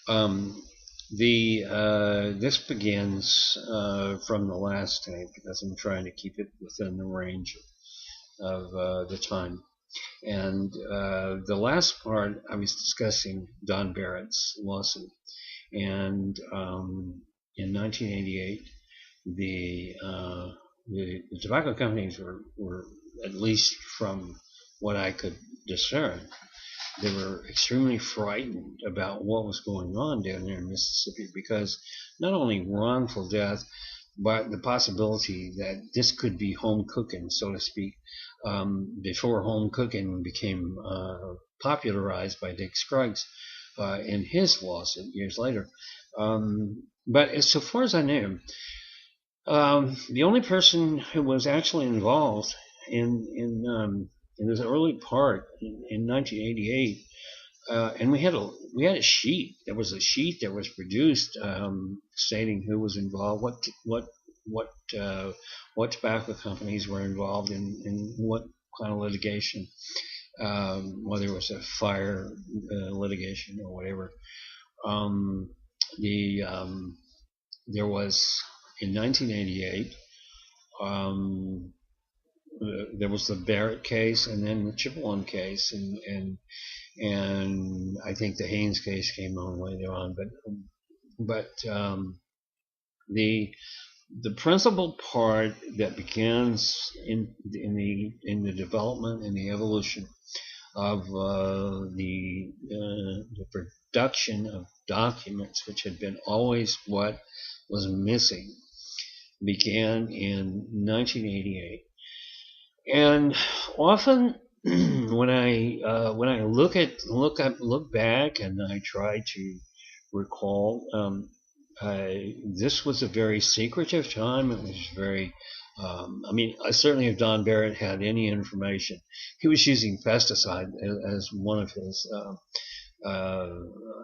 Um, this begins from the last tape because I'm trying to keep it within the range of the time. And the last part, I was discussing Don Barrett's lawsuit. And in 1988, the, the tobacco companies were, at least from what I could discern, they were extremely frightened about what was going on down there in Mississippi because not only wrongful death, but the possibility that this could be home cooking, so to speak, before home cooking became popularized by Dick Scruggs in his lawsuit years later. But as so far as I knew, the only person who was actually involved in this early part in 1988, and we had a sheet. There was a sheet that was produced stating who was involved, what what tobacco companies were involved in what kind of litigation, whether it was a fire litigation or whatever. Um, the There was in 1988. Um, there was the Barrett case, and then the Chippewa case, and I think the Haynes case came on later on. But the the principal part that begins in the development and the evolution of the production of documents, which had been always what was missing, began in 1988. And often, when I look back and I try to recall, this was a very secretive time. It was very, I mean, certainly if Don Barrett had any information, he was using pesticide as one of his uh,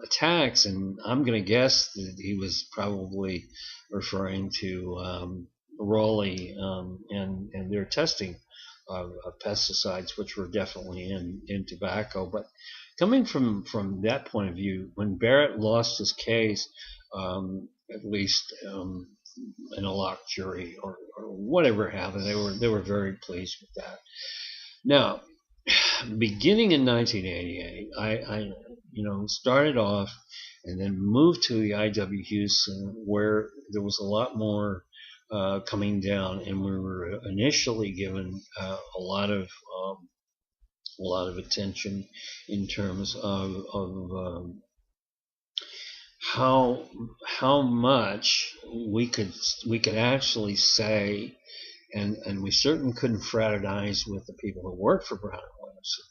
attacks, and I'm going to guess that he was probably referring to Rowley and their testing of pesticides, which were definitely in tobacco. But coming from that point of view, when Barrett lost his case, at least in a locked jury or whatever happened, they were very pleased with that. Now, beginning in 1988, I started off and then moved to the IW Houston, where there was a lot more coming down, and we were initially given a lot of attention in terms of how how much we could actually say, and we certainly couldn't fraternize with the people who worked for Brown and Williamson.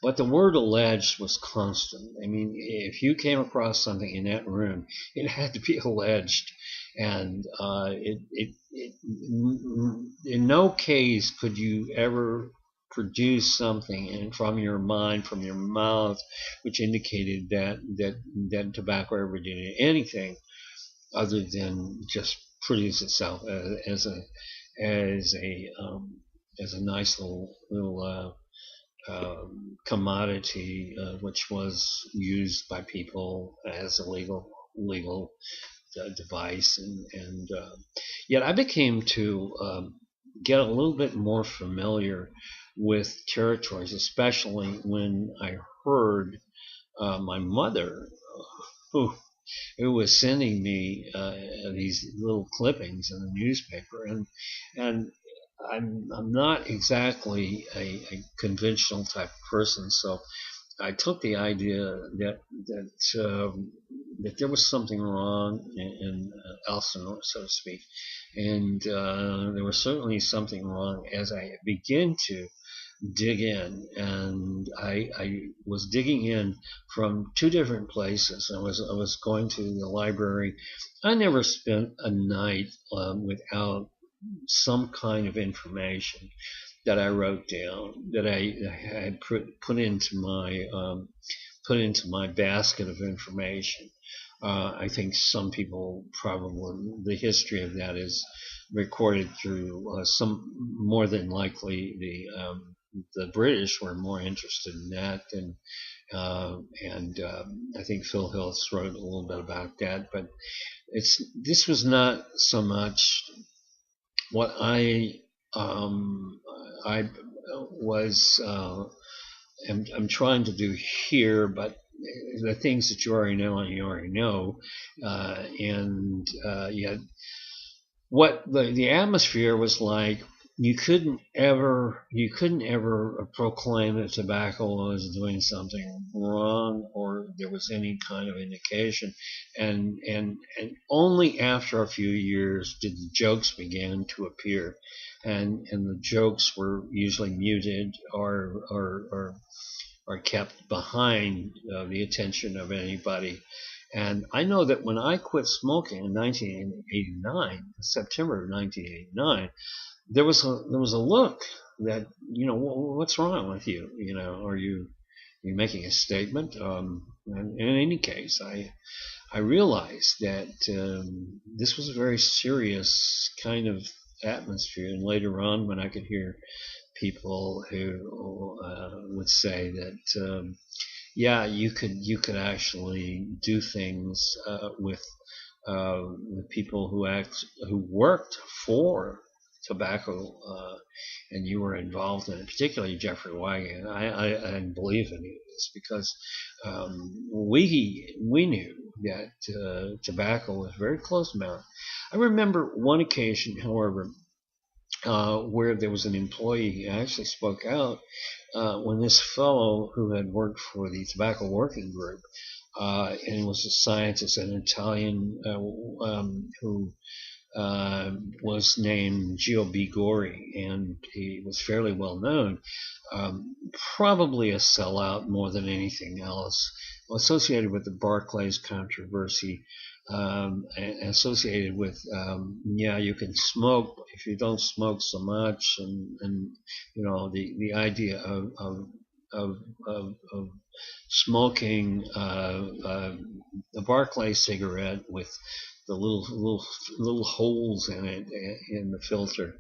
But the word alleged was constant. I mean, if you came across something in that room, it had to be alleged, and in no case could you ever produce something from your mind, from your mouth, which indicated that tobacco ever did anything other than just produce itself as a as a nice little commodity, which was used by people as a legal device, and yet I became to get a little bit more familiar with territories, especially when I heard my mother, who was sending me these little clippings in the newspaper, and I'm not exactly a conventional type of person, so I took the idea that there was something wrong in Elsinore, so to speak, and there was certainly something wrong as I began to dig in, and I was digging in from two different places. I was going to the library. I never spent a night without some kind of information that I wrote down, that I had put into my basket of information. I think some people probably, the history of that is recorded through some, more than likely the British were more interested in that and I think Phil Hills wrote a little bit about that. But this was not so much what I was I'm trying to do here, but the things that you already know, and yet what the atmosphere was like. You couldn't ever proclaim that tobacco was doing something wrong or there was any kind of indication, and only after a few years did the jokes begin to appear, and the jokes were usually muted or kept behind the attention of anybody. And I know that when I quit smoking in 1989, September of 1989, there was a look that, what's wrong with you? Are you making a statement? And in any case, I realized that this was a very serious kind of atmosphere. And later on, when I could hear people who would say that, yeah, you could actually do things with people who worked for tobacco, and you were involved in it, particularly Jeffrey Wagon. I believe in this because we knew that tobacco was very close mouthed. I remember one occasion, however, where there was an employee who actually spoke out when this fellow who had worked for the Tobacco Working Group, and he was a scientist, an Italian who was named Gio B. Gori, and he was fairly well known, probably a sellout more than anything else, associated with the Barclays controversy, associated with, yeah, you can smoke if you don't smoke so much, and the idea of smoking the Barclay cigarette with the little holes in it in the filter,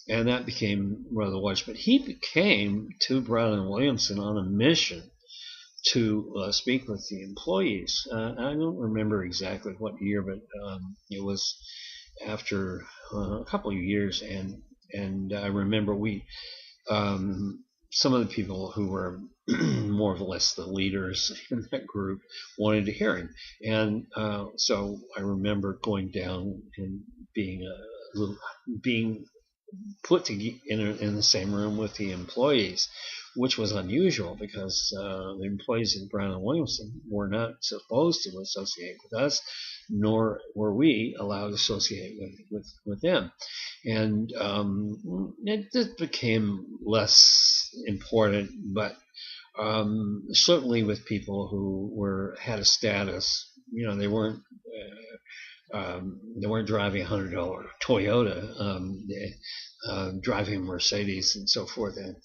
and that became rather large. But he became to Brown and Williamson on a mission to speak with the employees. I don't remember exactly what year, but it was after a couple of years, and I remember some of the people who were more or less the leaders in that group wanted to hear him, and so I remember going down and being put in the same room with the employees, which was unusual because the employees in Brown and Williamson were not supposed to associate with us, nor were we allowed to associate with them. And it just became less important, but certainly with people who had a status, they weren't driving $100 Toyota, driving Mercedes and so forth. And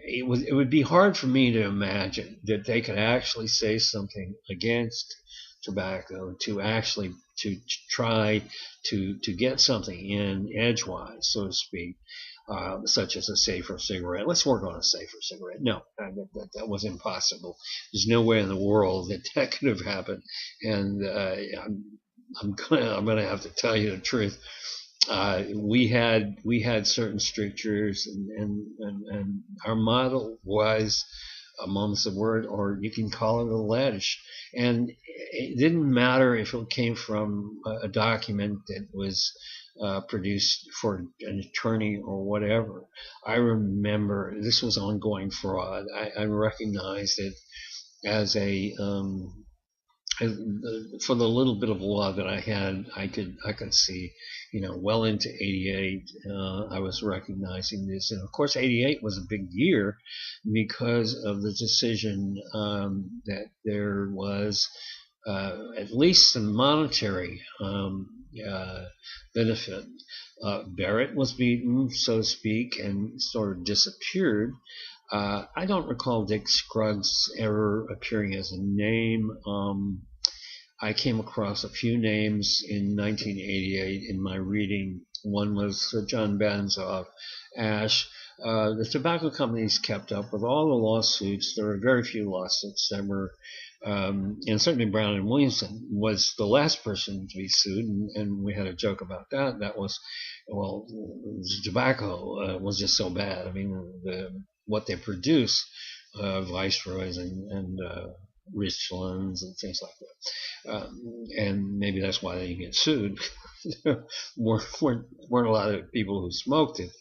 it would be hard for me to imagine that they could actually say something against tobacco to try to get something in edgewise, so to speak, such as a safer cigarette. Let's work on a safer cigarette. No, that was impossible. There's no way in the world that could have happened. And I'm gonna have to tell you the truth. We had certain strictures, and our model was a mom's the word, or you can call it a ledge. And it didn't matter if it came from a document that was produced for an attorney or whatever. I remember this was ongoing fraud. I recognized it as for the little bit of law that I had, I could see, well into '88, I was recognizing this, and of course '88 was a big year because of the decision that there was at least some monetary benefit. Barrett was beaten, so to speak, and sort of disappeared. I don't recall Dick Scruggs ever appearing as a name. I came across a few names in 1988 in my reading. One was John Banzoff, Ash, the tobacco companies kept up with all the lawsuits. There were very few lawsuits that were, and certainly Brown and Williamson was the last person to be sued, and we had a joke about that. That was, well, the tobacco was just so bad. I mean, what they produce, Viceroys and Richlands and things like that. And maybe that's why they didn't get sued. There weren't a lot of people who smoked it.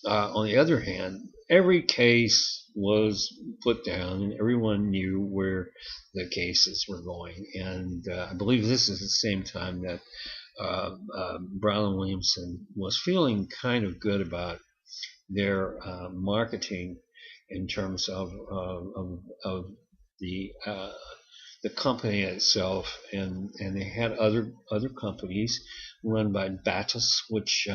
On the other hand, every case was put down, and everyone knew where the cases were going. And I believe this is the same time that Brown and Williamson was feeling kind of good about their marketing in terms of the company itself, and they had other companies run by Battis, which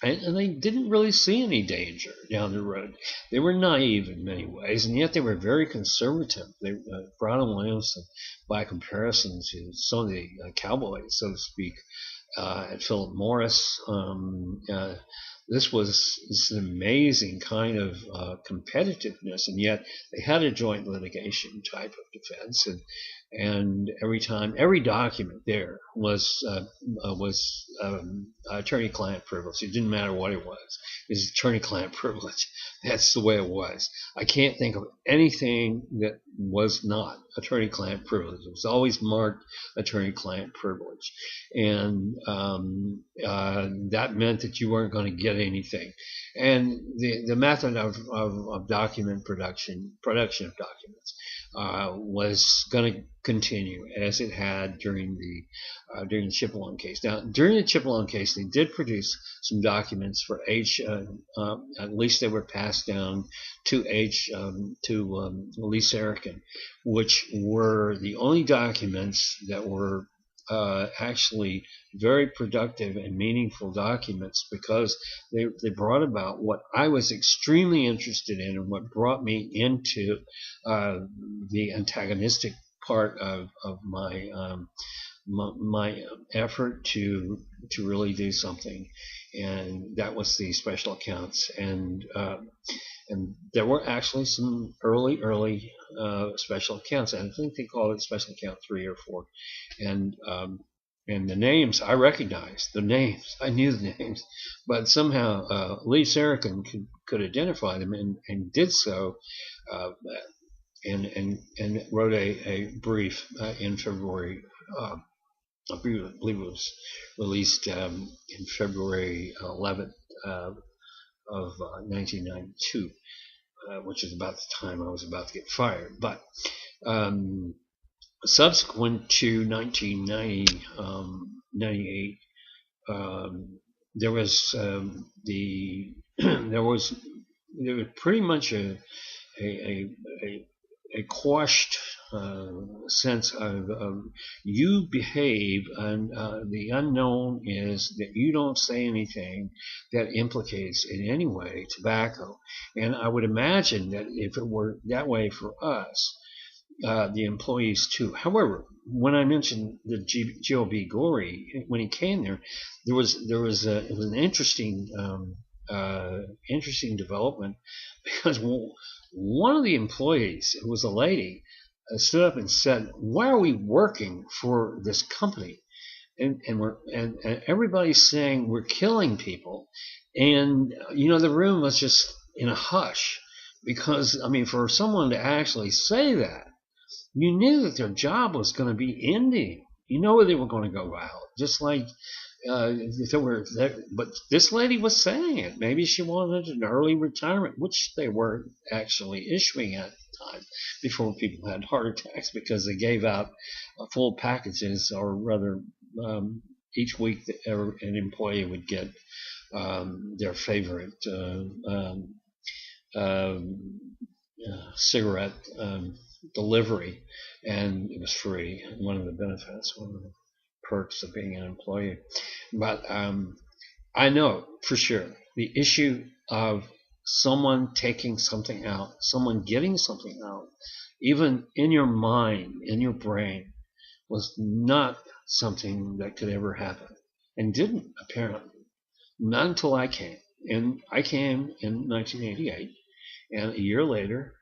and they didn't really see any danger down the road. They were naive in many ways, and yet they were very conservative. Brown and Williamson, by comparison to some of the cowboys, so to speak, at Philip Morris, this was an amazing kind of competitiveness, and yet they had a joint litigation type of defense, and every document there was attorney-client privilege. It didn't matter what it was. It was attorney-client privilege. That's the way it was. I can't think of anything that was not attorney-client privilege. It was always marked attorney-client privilege, and that meant that you weren't going to get anything. And the method of document production of documents was going to continue as it had during the Chippewa case. Now, during the Chippewa case, they did produce some documents for H. At least they were passed down to Lee Serican, which were the only documents that were actually very productive and meaningful documents, because they brought about what I was extremely interested in, and what brought me into the antagonistic part of my effort to really do something, and that was the special accounts. And there were actually some early special accounts. I think they called it Special Account 3 or 4, and the names I recognized. The names I knew the names, but somehow Lee Serican could identify them, and did so, and wrote a brief in February. I believe it was released in February 11th of 1992, which is about the time I was about to get fired. But subsequent to 1998, there was pretty much a quashed sense of you behave, and the unknown is that you don't say anything that implicates in any way tobacco. And I would imagine that if it were that way for us, the employees too. However, when I mentioned the G.O.B. Gorey, when he came there, it was an interesting development, because one of the employees, who was a lady, stood up and said, "Why are we working for this company?" And everybody's saying we're killing people, and the room was just in a hush, because I mean, for someone to actually say that, you knew that their job was going to be ending. You know they were going to go out, just like if it were. But this lady was saying it. Maybe she wanted an early retirement, which they were actually issuing at the time, before people had heart attacks, because they gave out full packages, or rather, each week an employee would get their favorite cigarette delivery, and it was free. One of the benefits, one of the perks of being an employee. But I know for sure the issue of someone taking something out, someone getting something out, even in your mind, in your brain, was not something that could ever happen, and didn't, apparently, not until I came. And I came in 1988, and a year later,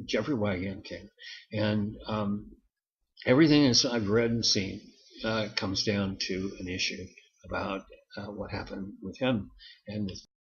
Jeffrey Wygant came, and everything I've read and seen comes down to an issue about what happened with him and with